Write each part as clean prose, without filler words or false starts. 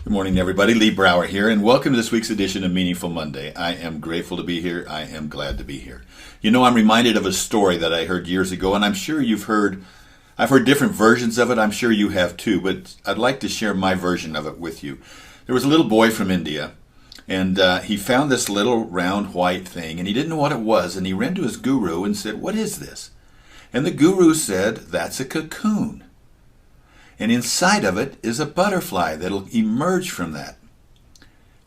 Good morning, everybody. Lee Brower here, and welcome to this week's edition of Meaningful Monday. I am grateful to be here. I am glad to be here. You know, I'm reminded of a story that I heard years ago, and I'm sure I've heard different versions of it. I'm sure you have too, but I'd like to share my version of it with you. There was a little boy from India, and he found this little round white thing, and he didn't know what it was, and he ran to his guru and said, "What is this?" And the guru said, "That's a cocoon. And inside of it is a butterfly that'll emerge from that."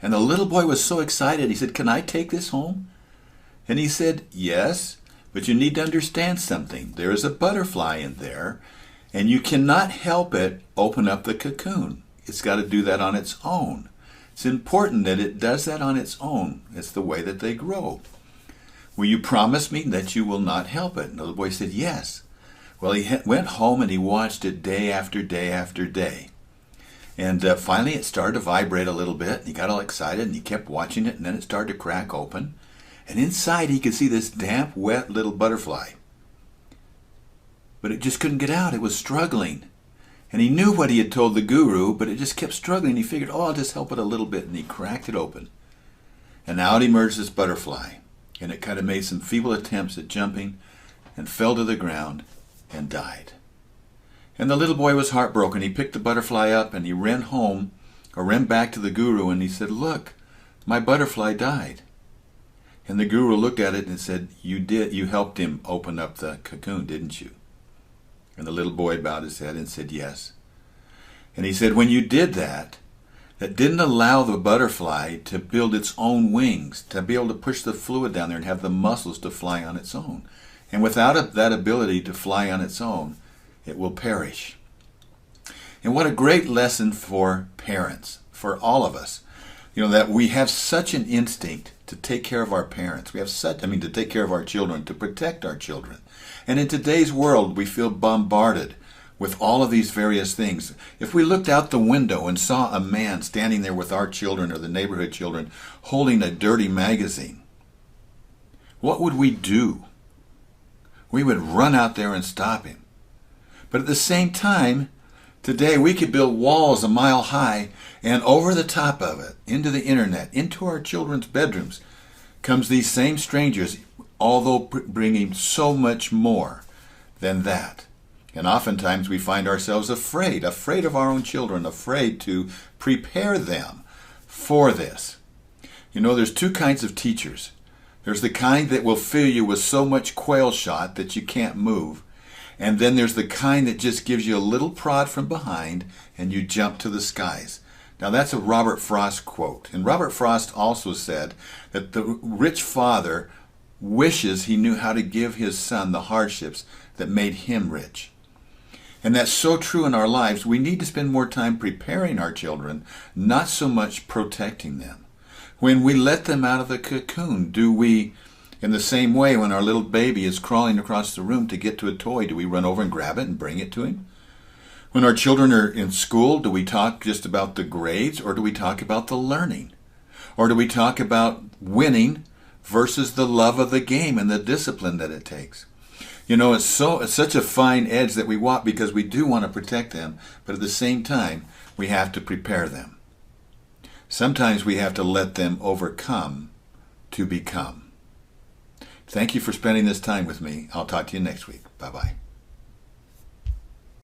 And the little boy was so excited. He said, "Can I take this home?" And he said, "Yes, but you need to understand something. There is a butterfly in there, and you cannot help it open up the cocoon. It's got to do that on its own. It's important that it does that on its own. It's the way that they grow. Will you promise me that you will not help it?" And the little boy said, "Yes." Well, he went home and he watched it day after day after day. And finally it started to vibrate a little bit, and he got all excited, and he kept watching it, and then it started to crack open. And inside he could see this damp, wet little butterfly. But it just couldn't get out. It was struggling. And he knew what he had told the guru, but it just kept struggling. He figured, I'll just help it a little bit, and he cracked it open. And out emerged this butterfly. And it kind of made some feeble attempts at jumping and fell to the ground and died. And the little boy was heartbroken. He picked the butterfly up and he ran back to the guru, and he said, "Look, my butterfly died." And the guru looked at it and said, you helped him open up the cocoon, didn't you?" And the little boy bowed his head and said, "Yes." And he said, "When you did that, that didn't allow the butterfly to build its own wings, to be able to push the fluid down there and have the muscles to fly on its own. And without that ability to fly on its own, it will perish." And what a great lesson for parents, for all of us. You know, that we have such an instinct to take care of our parents. To take care of our children, to protect our children. And in today's world, we feel bombarded with all of these various things. If we looked out the window and saw a man standing there with our children or the neighborhood children holding a dirty magazine, what would we do? We would run out there and stop him. But at the same time, today we could build walls a mile high, and over the top of it, into the internet, into our children's bedrooms, comes these same strangers, although bringing so much more than that. And oftentimes we find ourselves afraid of our own children, afraid to prepare them for this. You know, there's two kinds of teachers. There's the kind that will fill you with so much quail shot that you can't move. And then there's the kind that just gives you a little prod from behind and you jump to the skies. Now that's a Robert Frost quote. And Robert Frost also said that the rich father wishes he knew how to give his son the hardships that made him rich. And that's so true in our lives. We need to spend more time preparing our children, not so much protecting them. When we let them out of the cocoon, do we, in the same way, when our little baby is crawling across the room to get to a toy, do we run over and grab it and bring it to him? When our children are in school, do we talk just about the grades, or do we talk about the learning? Or do we talk about winning versus the love of the game and the discipline that it takes? You know, it's such a fine edge that we walk, because we do want to protect them, but at the same time, we have to prepare them. Sometimes we have to let them overcome to become. Thank you for spending this time with me. I'll talk to you next week. Bye-bye.